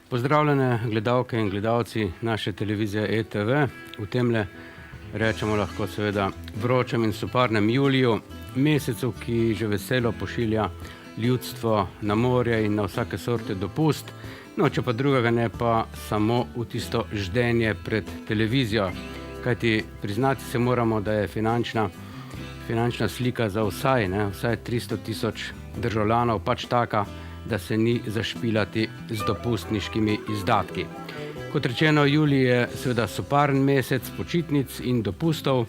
Pozdravljene gledalke in gledalci naše televizije ETV. V temle rečemo lahko seveda vročem in soparnem juliju, mesecu, ki že veselo pošilja ljudstvo na morje in na vsake sorte dopust. No, če pa drugega ne, pa samo v tisto ždenje pred televizijo. Kajti priznati se moramo, da je finančna slika za vsaj 300 000 državljanov pač taka, da se ni zašpilati z dopustniškimi izdatki. Kot rečeno, julij je seveda soparen mesec počitnic in dopustov,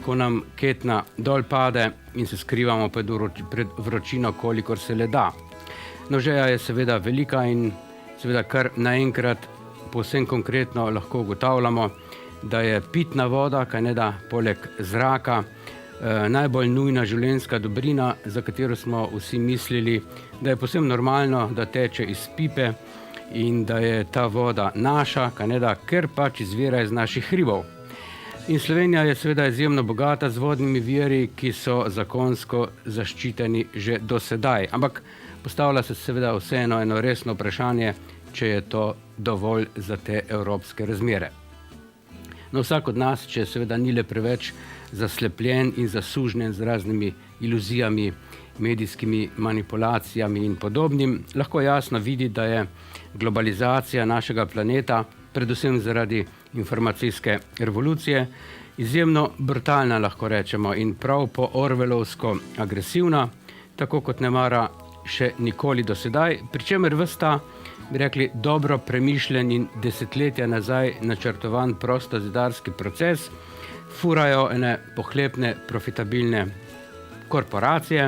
ko nam ketna dol pade in se skrivamo pred vročino, kolikor se le da. No, žeja je seveda velika in seveda kar naenkrat povsem konkretno lahko ugotavljamo, da je pitna voda, kajneda poleg zraka, najbolj nujna življenjska dobrina, za katero smo vsi mislili, da je povsem normalno, da teče iz pipe in da je ta voda naša, kajneda, ker pač izvira iz naših hribov. In Slovenija je seveda izjemno bogata z vodnimi viri, ki so zakonsko zaščiteni že do sedaj. Ampak postavlja se seveda vseeno eno resno vprašanje, če je to dovolj za te evropske razmere. No, vsak od nas, če seveda ni le preveč zaslepljen in zasužnjen z raznimi iluzijami, medijskimi manipulacijami in podobnim, lahko jasno vidi, da je globalizacija našega planeta, predvsem zaradi informacijske revolucije, izjemno brutalna, lahko rečemo, in prav po orwellovsko agresivna, tako kot ne mara še nikoli do sedaj, pri čemer ves ta, bi rekli, dobro premišljen in desetletja nazaj načrtovan prostozidarski proces furajo ene pohlepne, profitabilne korporacije,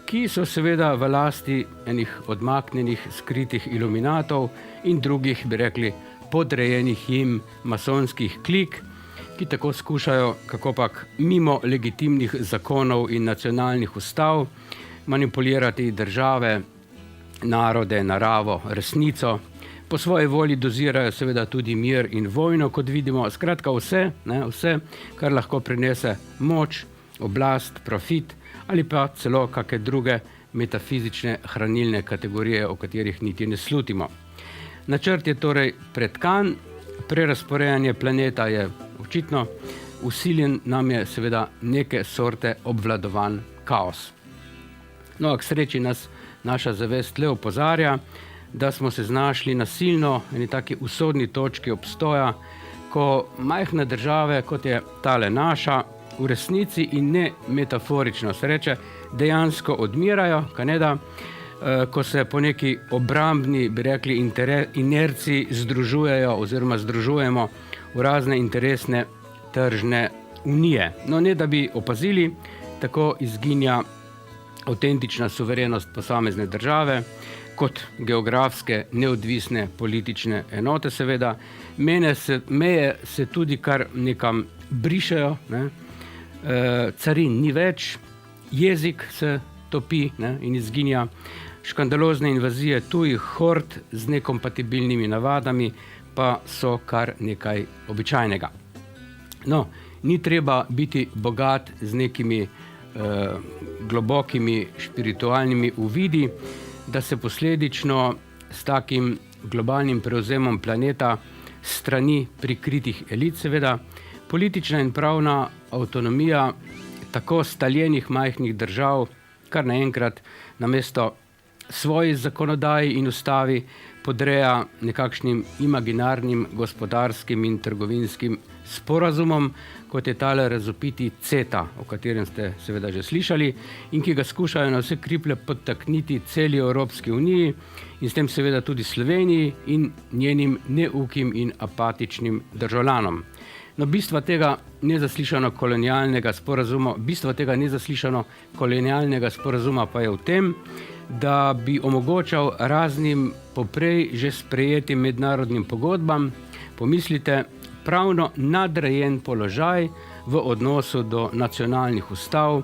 ki so seveda v lasti enih odmaknjenih, skritih iluminatov in drugih, bi rekli, podrejenih jim masonskih klik, ki tako skušajo kakopak mimo legitimnih zakonov in nacionalnih ustav manipulirati države, narode, naravo, resnico. Po svoji volji dozirajo seveda tudi mir in vojno, kot vidimo. Skratka vse, kar lahko prinese moč, oblast, profit ali pa celo kakšne druge metafizične hranilne kategorije, o katerih niti ne slutimo. Načrt je torej pretkan, prerazporejanje planeta je očitno, vsiljen nam je seveda neke sorte obvladovan kaos. No, k sreči nas naša zavest le opozarja, da smo se znašli nasilno eni taki usodni točki obstoja, ko majhne države, kot je tale naša, v resnici in ne metaforično se reče, dejansko odmirajo, kajneda, ko se po neki obrambni, bi rekli, inerciji združujejo oziroma združujemo v razne interesne tržne unije. No, ne da bi opazili, tako izginja avtentična suverenost posamezne države, kot geografske neodvisne politične enote seveda. Meje se tudi kar nekam brišejo, carin ni več, jezik se topi in izginja, škandalozne invazije tujih hord z nekompatibilnimi navadami pa so kar nekaj običajnega. No, ni treba biti bogat z nekimi globokimi spiritualnimi uvidi, da se posledično s takim globalnim prevzemom planeta strani prikritih elit seveda, politična in pravna avtonomija tako staljenih majhnih držav kar naenkrat namesto svoji zakonodaji in ustavi podreja nekakšnim imaginarnim gospodarskim in trgovinskim sporazumom, kot je tale razvpiti CETA, o katerem ste seveda že slišali, in ki ga skušajo na vse kriplje podtakniti celi Evropski uniji in s tem seveda tudi Sloveniji in njenim neukim in apatičnim državljanom. No, bistvo tega nezaslišano kolonialnega sporazuma pa je v tem, da bi omogočal raznim poprej že sprejetim mednarodnim pogodbam, pomislite, pravno nadrejen položaj v odnosu do nacionalnih ustav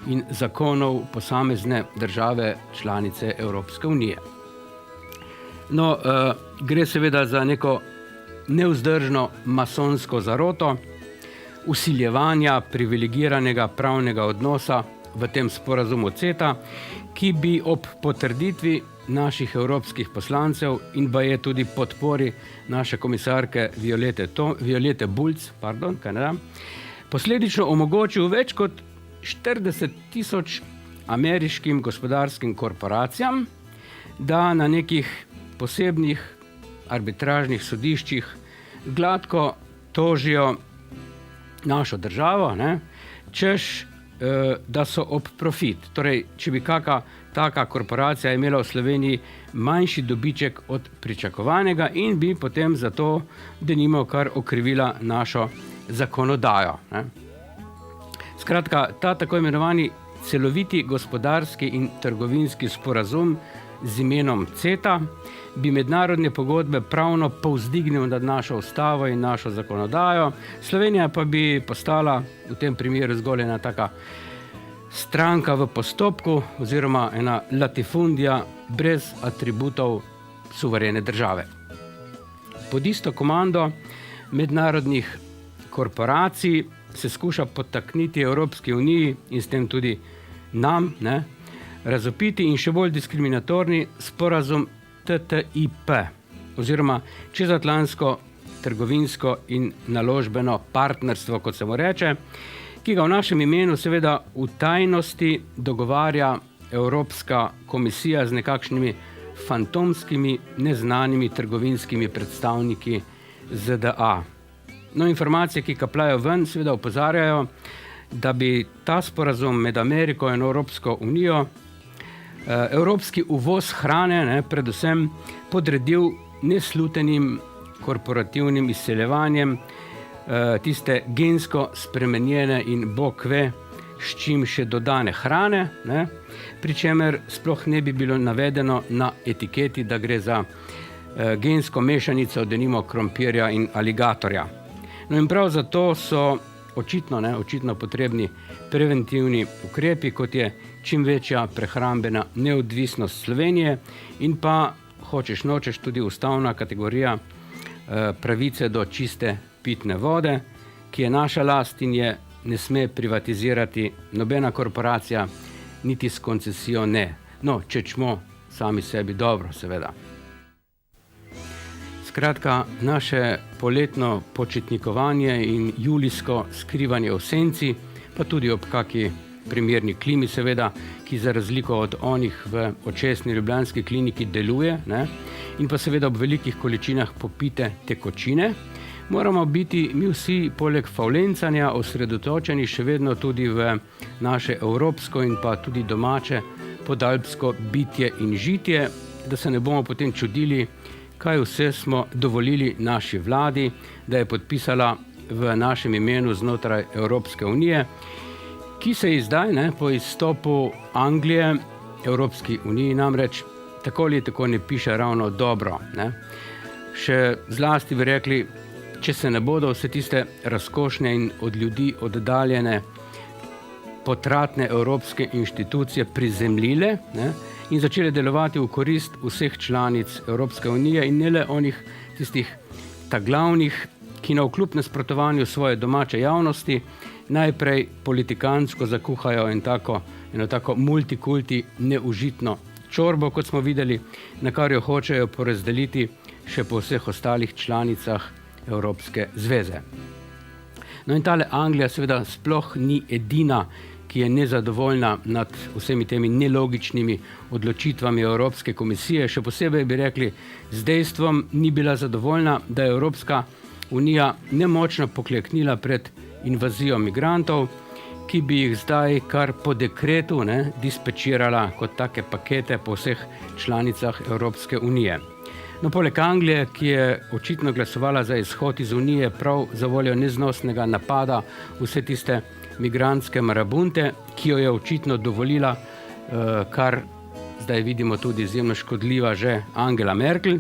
in zakonov posamezne države članice Evropske unije. No, gre seveda za neko nevzdržno masonsko zaroto, vsiljevanja privilegiranega pravnega odnosa v tem sporazumu CETA, ki bi ob potrditvi naših evropskih poslancev in baje tudi podpori naše komisarke Violete Bulc, posledično omogočil več kot 40,000 ameriškim gospodarskim korporacijam, da na nekih posebnih arbitražnih sodiščih gladko tožijo našo državo, češ, da so ob profit. Torej, če bi kakšna taka korporacija imela v Sloveniji manjši dobiček od pričakovanega in bi potem zato denimo kar okrivila našo zakonodajo. Skratka, ta tako imenovani celoviti gospodarski in trgovinski sporazum z imenom CETA bi mednarodne pogodbe pravno povzdignil nad našo ustavo in našo zakonodajo, Slovenija pa bi postala v tem primeru zgolj ena taka stranka v postopku oziroma ena latifundija brez atributov suverene države. Pod isto komando mednarodnih korporacij se skuša podtakniti Evropski uniji in s tem tudi nam, razvpiti in še bolj diskriminatorni sporazum TTIP oziroma čezatlantsko trgovinsko in naložbeno partnerstvo, kot se mu reče, ki ga v našem imenu seveda v tajnosti dogovarja Evropska komisija z nekakšnimi fantomskimi, neznanimi trgovinskimi predstavniki ZDA. No, informacije, ki kapljajo ven, seveda opozarjajo, da bi ta sporazum med Ameriko in Evropsko unijo evropski uvoz hrane, predvsem podredil neslutenim korporativnim izseljevanjem tiste gensko spremenjene in bog ve, s čim še dodane hrane, pri čemer sploh ne bi bilo navedeno na etiketi, da gre za gensko mešanico denimo krompirja in aligatorja. No in prav zato so očitno potrebni preventivni ukrepi, kot je čim večja prehrambena neodvisnost Slovenije in pa hočeš nočeš tudi ustavna kategorija pravice do čiste pitne vode, ki je naša last in je ne sme privatizirati nobena korporacija, niti s koncesijo ne. No, če čmo sami sebi dobro, seveda. Skratka, naše poletno počitnikovanje in julijsko skrivanje v senci, pa tudi ob kaki primerni klimi, seveda, ki za razliko od onih v očesni ljubljanski kliniki deluje, in pa seveda ob velikih količinah popite tekočine, moramo biti mi vsi poleg favlencanja osredotočeni še vedno tudi v naše evropsko in pa tudi domače podalpsko bitje in žitje, da se ne bomo potem čudili, kaj vse smo dovolili naši vladi, da je podpisala v našem imenu znotraj Evropske unije, ki se ji zdaj po izstopu Anglije Evropski uniji namreč tako ali tako ne piše ravno dobro. Še zlasti bi rekli, če se ne bodo vse tiste razkošne in od ljudi oddaljene potratne evropske inštitucije prizemljile in začele delovati v korist vseh članic Evropske unije in ne le onih tistih glavnih, ki navkljub nasprotovanju svoje domače javnosti najprej politikansko zakuhajo eno tako multikulti neužitno čorbo, kot smo videli, na kar jo hočejo porazdeliti še po vseh ostalih članicah Evropske zveze. No in tale Anglija seveda sploh ni edina, ki je nezadovoljna nad vsemi temi nelogičnimi odločitvami Evropske komisije. Še posebej bi rekli, z dejstvom ni bila zadovoljna, da je Evropska unija nemočno pokleknila pred invazijo migrantov, ki bi jih zdaj kar po dekretu dispečirala kot take pakete po vseh članicah Evropske unije. No, poleg Anglije, ki je očitno glasovala za izhod iz Unije prav za voljo neznosnega napada vse tiste migrantske marabunte, ki jo je očitno dovolila, kar zdaj vidimo tudi izjemno škodljiva že Angela Merkel.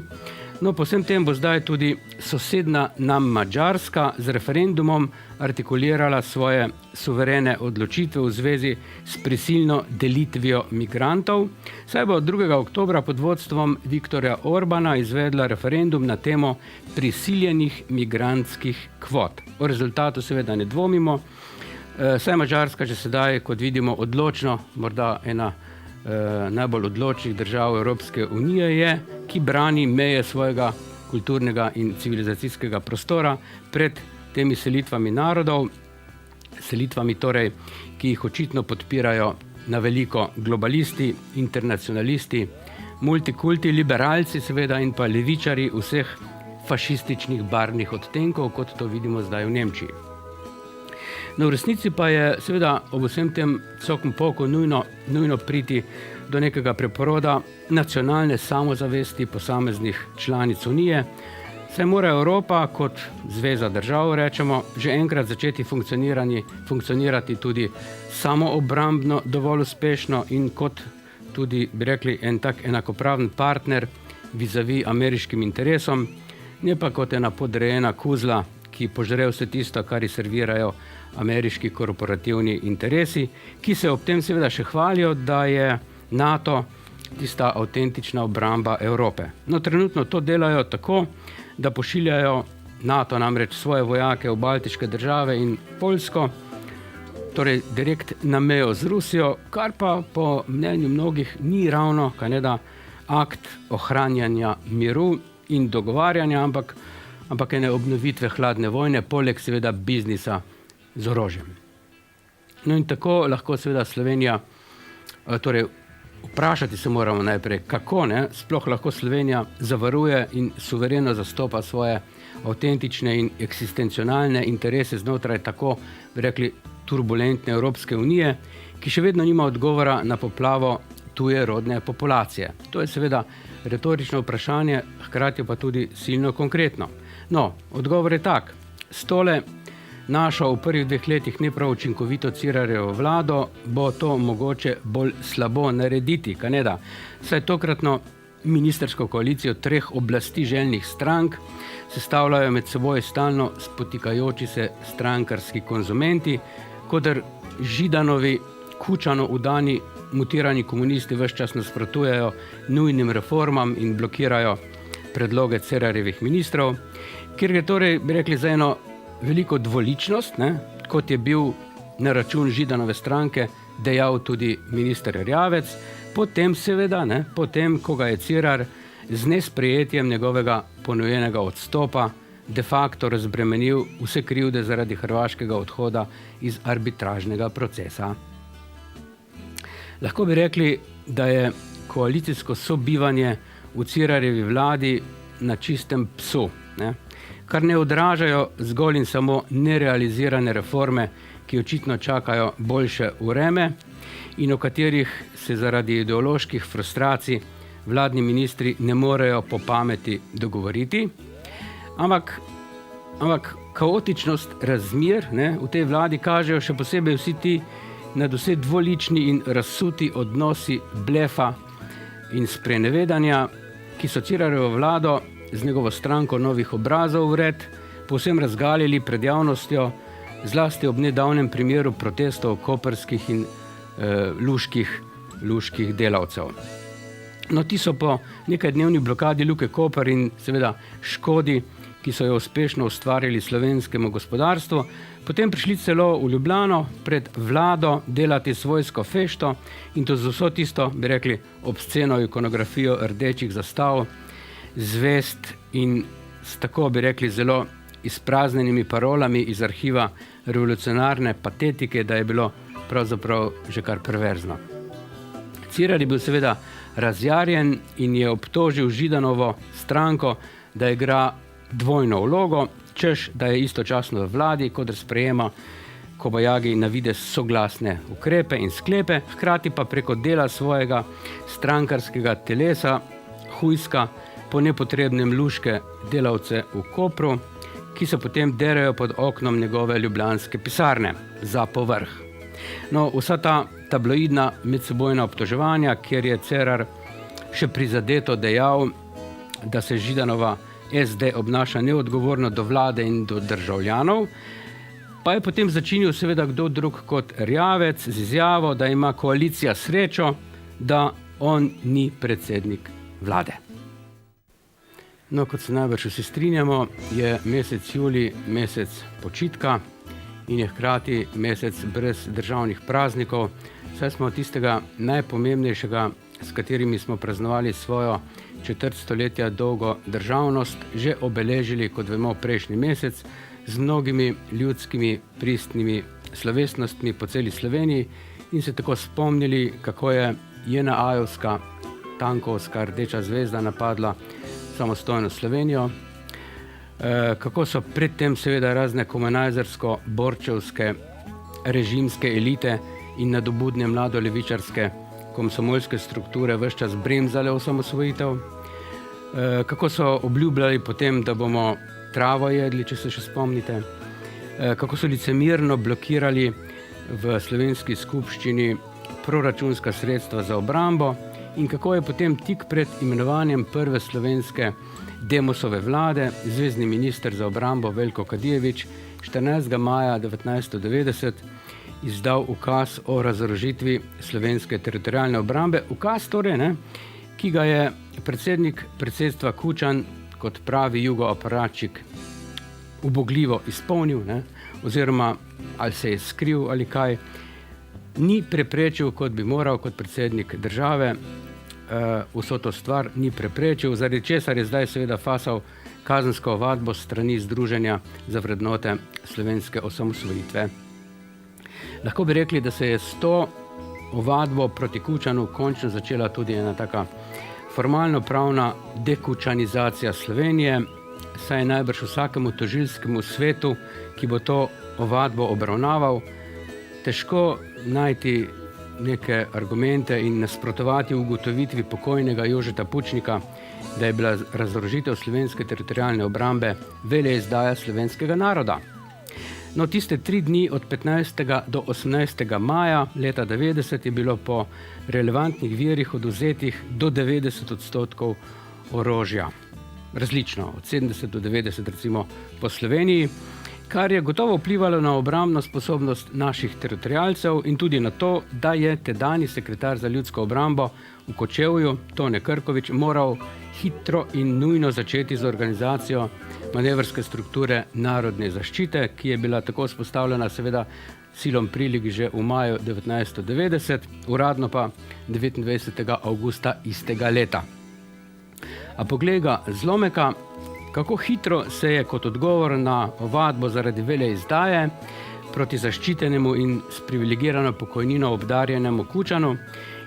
No, po vsem tem bo zdaj tudi sosedna nam Madžarska z referendumom artikulirala svoje suverene odločitve v zvezi s prisilno delitvijo migrantov. Saj bo 2. oktobra pod vodstvom Viktorja Orbana izvedla referendum na temo prisiljenih migrantskih kvot. O rezultatu seveda ne dvomimo. Saj Madžarska že sedaj, kot vidimo, odločno, morda ena najbolj odločnih držav Evropske unije je, ki brani meje svojega kulturnega in civilizacijskega prostora pred temi selitvami narodov, selitvami torej, ki jih očitno podpirajo na veliko globalisti, internacionalisti, multikulti, liberalci seveda in pa levičari vseh fašističnih barvnih odtenkov, kot to vidimo zdaj v Nemčiji. No, v resnici pa je seveda ob vsem tem visokem poku nujno priti do nekega preporoda nacionalne samozavesti posameznih članic Unije. Saj mora Evropa kot zveza držav, rečemo, že enkrat začeti funkcionirati tudi samoobrambno dovolj uspešno in kot tudi, bi rekli, en tak enakopraven partner vizavi ameriškim interesom, ne pa kot ena podrejena kuzla, ki požre vse tisto, kar ji servirajo ameriški korporativni interesi, ki se ob tem seveda še hvalijo, da je NATO tista avtentična obramba Evrope. No, trenutno to delajo tako, da pošiljajo NATO namreč svoje vojake v baltiške države in Poljsko, torej direkt na mejo z Rusijo, kar pa po mnenju mnogih ni ravno, kajneda, akt ohranjanja miru in dogovarjanja, ampak ene obnovitve hladne vojne, poleg seveda biznisa z orožjem. No in tako lahko seveda Slovenija, torej vprašati se moramo najprej, kako sploh lahko Slovenija zavaruje in suvereno zastopa svoje avtentične in eksistencionalne interese znotraj tako, bi rekli, turbulentne Evropske unije, ki še vedno nima odgovora na poplavo tuje rodne populacije. To je seveda retorično vprašanje, hkrati pa tudi silno konkretno. No, odgovor je tak. S tole našo v prvih 2 letih neprav učinkovito Cerarjevo vlado bo to mogoče bolj slabo narediti, kajneda? Saj tokratno ministrsko koalicijo 3 oblasti željnih strank sestavljajo med seboj stalno spotikajoči se strankarski konzumenti, kodr Židanovi Kučano udani mutirani komunisti ves čas nasprotujejo nujnim reformam in blokirajo predloge Cerarjevih ministrov, kjer gre torej, bi rekli, za eno veliko dvoličnost, kot je bil na račun Židanove stranke dejal tudi minister Erjavec, potem seveda, potem, ko ga je Cerar z nesprejetjem njegovega ponujenega odstopa de facto razbremenil vse krivde zaradi hrvaškega odhoda iz arbitražnega procesa. Lahko bi rekli, da je koalicijsko sobivanje v Cerarjevi vladi na čistem psu, kar ne odražajo zgolj in samo nerealizirane reforme, ki očitno čakajo boljše vreme in o katerih se zaradi ideoloških frustracij vladni ministri ne morejo po pameti dogovoriti. Ampak kaotičnost razmer v tej vladi kažejo še posebej vsi ti nadvse dvolični in razsuti odnosi blefa in sprenevedanja, ki so Cerarjevo vlado z njegovo stranko novih obrazov vred povsem razgalili pred javnostjo, zlasti ob nedavnem primeru protestov koprskih in luških delavcev. No, ti so po nekajdnevni blokadi Luke Koper in seveda škodi, ki so jo uspešno ustvarili slovenskemu gospodarstvu, potem prišli celo v Ljubljano pred vlado delati svojsko fešto in to z vso tisto, bi rekli, obsceno ikonografijo rdečih zastav, zvest in s tako, bi rekli, zelo izpraznenimi parolami iz arhiva revolucionarne patetike, da je bilo pravzaprav že kar perverzno. Cerar je bil seveda razjarjen in je obtožil Židanovo stranko, da igra dvojno vlogo, češ, da je istočasno v vladi, kot sprejema kobajagi na videz soglasne ukrepe in sklepe, hkrati pa preko dela svojega strankarskega telesa hujska po nepotrebnem luške delavce v Kopru, ki se potem derajo pod oknom njegove ljubljanske pisarne za povrh. No, vsa ta tabloidna medsebojna obtoževanja, kjer je Cerar še prizadeto dejal, da se Židanova SD obnaša neodgovorno do vlade in do državljanov, pa je potem začinil seveda kdo drug kot Erjavec z izjavo, da ima koalicija srečo, da on ni predsednik vlade. No, kot se najbrž vsi strinjamo, je mesec julij mesec počitka in je hkrati mesec brez državnih praznikov, saj smo tistega najpomembnejšega, s katerimi smo praznovali svojo četrt stoletja dolgo državnost, že obeležili, kot vemo, prejšnji mesec, z mnogimi ljudskimi pristnimi slovesnostmi po celi Sloveniji in se tako spomnili, kako je JNA-jevska tankovska rdeča zvezda napadla samostojno Slovenijo, kako so predtem seveda razne komunajzersko-borčevske režimske elite in nadobudne mladolevičarske komsomolske strukture ves čas bremzale osamosvojitev, kako so obljubljali potem, da bomo travo jedli, če se še spomnite, kako so licemirno blokirali v slovenski skupščini proračunska sredstva za obrambo in kako je potem tik pred imenovanjem prve slovenske Demosove vlade zvezni minister za obrambo Veljko Kadijević 14. maja 1990 izdal ukaz o razorožitvi slovenske teritorialne obrambe. Ukaz torej, ki ga je predsednik predsedstva Kučan kot pravi jugoaparačik ubogljivo izpolnil, oziroma ali se je skril ali kaj, ni preprečil, kot bi moral kot predsednik države, vso to stvar ni preprečil, zaradi česar je zdaj seveda fasal kazensko ovadbo strani Združenja za vrednote slovenske osamosvojitve. Lahko bi rekli, da se je s to ovadbo proti Kučanu končno začela tudi ena taka formalno-pravna dekučanizacija Slovenije, saj je najbrž vsakemu tožilskemu svetu, ki bo to ovadbo obravnaval, težko najti neke argumente in nasprotovati ugotovitvi pokojnega Jožeta Pučnika, da je bila razorožitev slovenske teritorialne obrambe veleizdaja slovenskega naroda. No, tiste 3 dni od 15. do 18. maja leta 90 je bilo po relevantnih virih oduzetih do 90% orožja. Različno, od 70 do 90 recimo po Sloveniji, kar je gotovo vplivalo na obrambno sposobnost naših teritorialcev in tudi na to, da je tedanji sekretar za ljudsko obrambo v Kočevju, Tone Krkovič, moral hitro in nujno začeti z organizacijo manevrske strukture narodne zaščite, ki je bila tako vzpostavljena seveda silom prilig že v maju 1990, uradno pa 29. avgusta istega leta. A poglej ga zlomeka, kako hitro se je kot odgovor na ovadbo zaradi veleizdaje proti zaščitenemu in s privilegirano pokojnino obdarjenemu Kučanu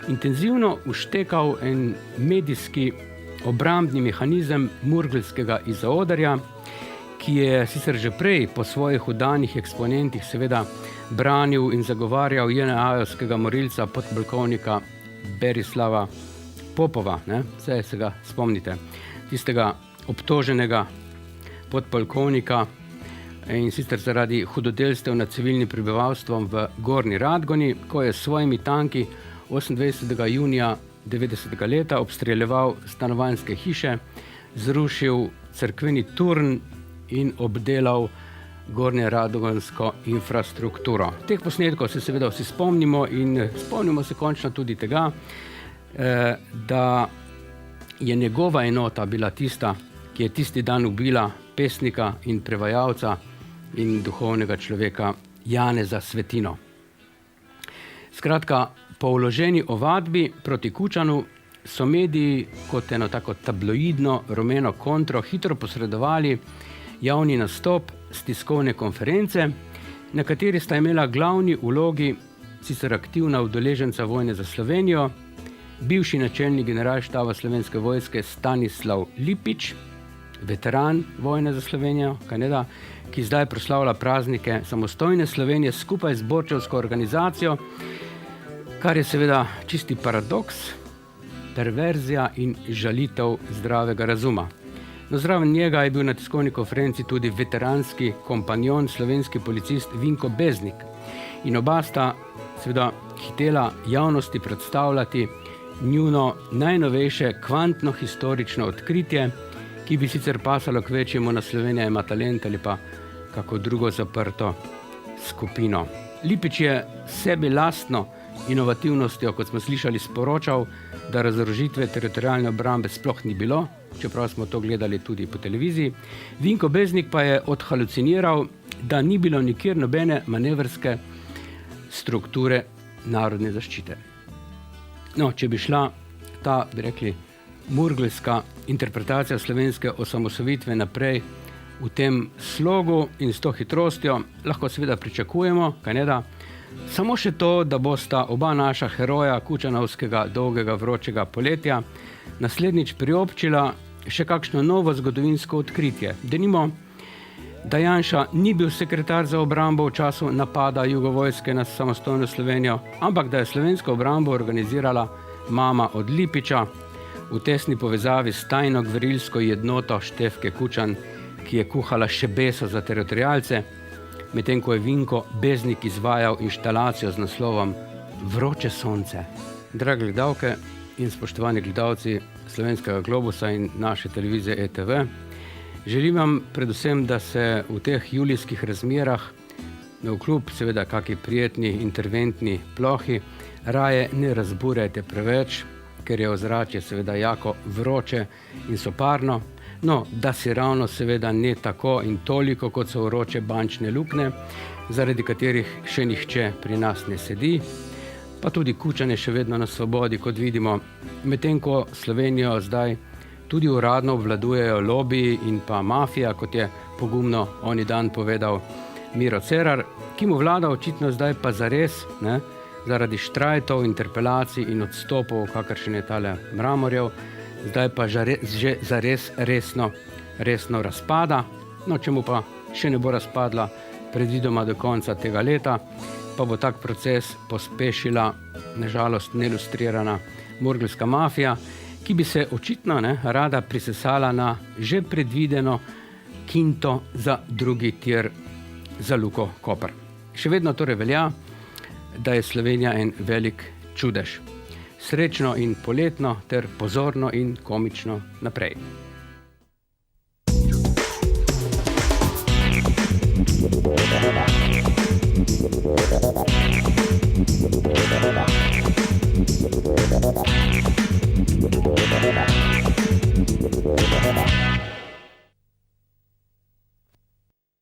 intenzivno uštekal en medijski obrambni mehanizem murgelskega izaodarja, ki je sicer že prej po svojih vdanih eksponentih seveda branil in zagovarjal JNA-jevskega morilca podpolkovnika Berislava Popova, vse se ga spomnite, tistega obtoženega podpolkovnika in sicer zaradi hudodelstev nad civilnim prebivalstvom v Gornji Radgoni, ko je s svojimi tanki 28. junija 90. leta obstreljeval stanovanjske hiše, zrušil cerkveni turn in obdelal gornjeradgonsko infrastrukturo. Teh posnetkov se seveda vsi spomnimo in spomnimo se končno tudi tega, da je njegova enota bila tista, ki je tisti dan ubila pesnika in prevajalca in duhovnega človeka Janeza Svetino. Skratka, po vloženi ovadbi proti Kučanu so mediji kot eno tako tabloidno rumeno kontro hitro posredovali javni nastop s tiskovne konference, na kateri sta imela glavni vlogi sicer aktivna udeleženca vojne za Slovenijo, bivši načelnik generalštaba Slovenske vojske Stanislav Lipič, veteran vojne za Slovenijo, ki zdaj proslavlja praznike samostojne Slovenije skupaj z borčevsko organizacijo, kar je seveda čisti paradoks, perverzija in žalitev zdravega razuma. No, zraven njega je bil na tiskovni konferenci tudi veteranski kompanjon, slovenski policist Vinko Beznik. In oba sta seveda hitela javnosti predstavljati njuno najnovejše kvantno historično odkritje, ki bi sicer pasalo k večjemu na Slovenija ima talent ali pa kako drugo zaprto skupino. Lipič je sebi lastno inovativnostjo, kot smo slišali, sporočal, da razorožitve teritorialne obrambe sploh ni bilo, čeprav smo to gledali tudi po televiziji. Vinko Beznik pa je odhaluciniral, da ni bilo nikjer nobene manevrske strukture narodne zaščite. No, če bi šla ta, bi rekli, murgelska interpretacija slovenske osamosvojitve naprej v tem slogu in s to hitrostjo, lahko seveda pričakujemo, kaj ne da, samo še to, da bosta oba naša heroja kučanovskega dolgega vročega poletja naslednjič priobčila še kakšno novo zgodovinsko odkritje. Denimo, da Janša ni bil sekretar za obrambo v času napada jugovojske na samostojno Slovenijo, ampak da je slovensko obrambo organizirala mama od Lipiča v tesni povezavi s tajno gverilsko jednoto Štefke Kučan, ki je kuhala šebeso za teritorialce, medtem ko je Vinko Beznik izvajal inštalacijo z naslovom Vroče sonce. Drage gledalke in spoštovani gledalci Slovenskega globusa in naše televizije ETV, želim vam predvsem, da se v teh julijskih razmerah, navkljub seveda kaki prijetni interventni plohi, raje ne razburjajte preveč, ker je ozračje seveda jako vroče in soparno, no, da si ravno seveda ne tako in toliko, kot so vroče bančne luknje, zaradi katerih še nihče pri nas ne sedi, pa tudi Kučan je še vedno na svobodi, kot vidimo, medtem ko Slovenijo zdaj tudi uradno obvladujejo lobiji in pa mafija, kot je pogumno oni dan povedal Miro Cerar, ki mu vlada očitno zdaj pa zares, ne, zaradi štrajtov, interpelacij in odstopov, kakršen je tale Mramorjev, zdaj pa že zares resno razpada. No, če mu pa še ne bo razpadla predvidoma do konca tega leta, pa bo tak proces pospešila, nažalost, nelustrirana murgelska mafija, ki bi se očitno rada prisesala na že predvideno kinto za drugi tir za Luko Koper. Še vedno torej velja, da je Slovenija en velik čudež. Srečno in poletno ter pozorno in komično naprej. Thank you.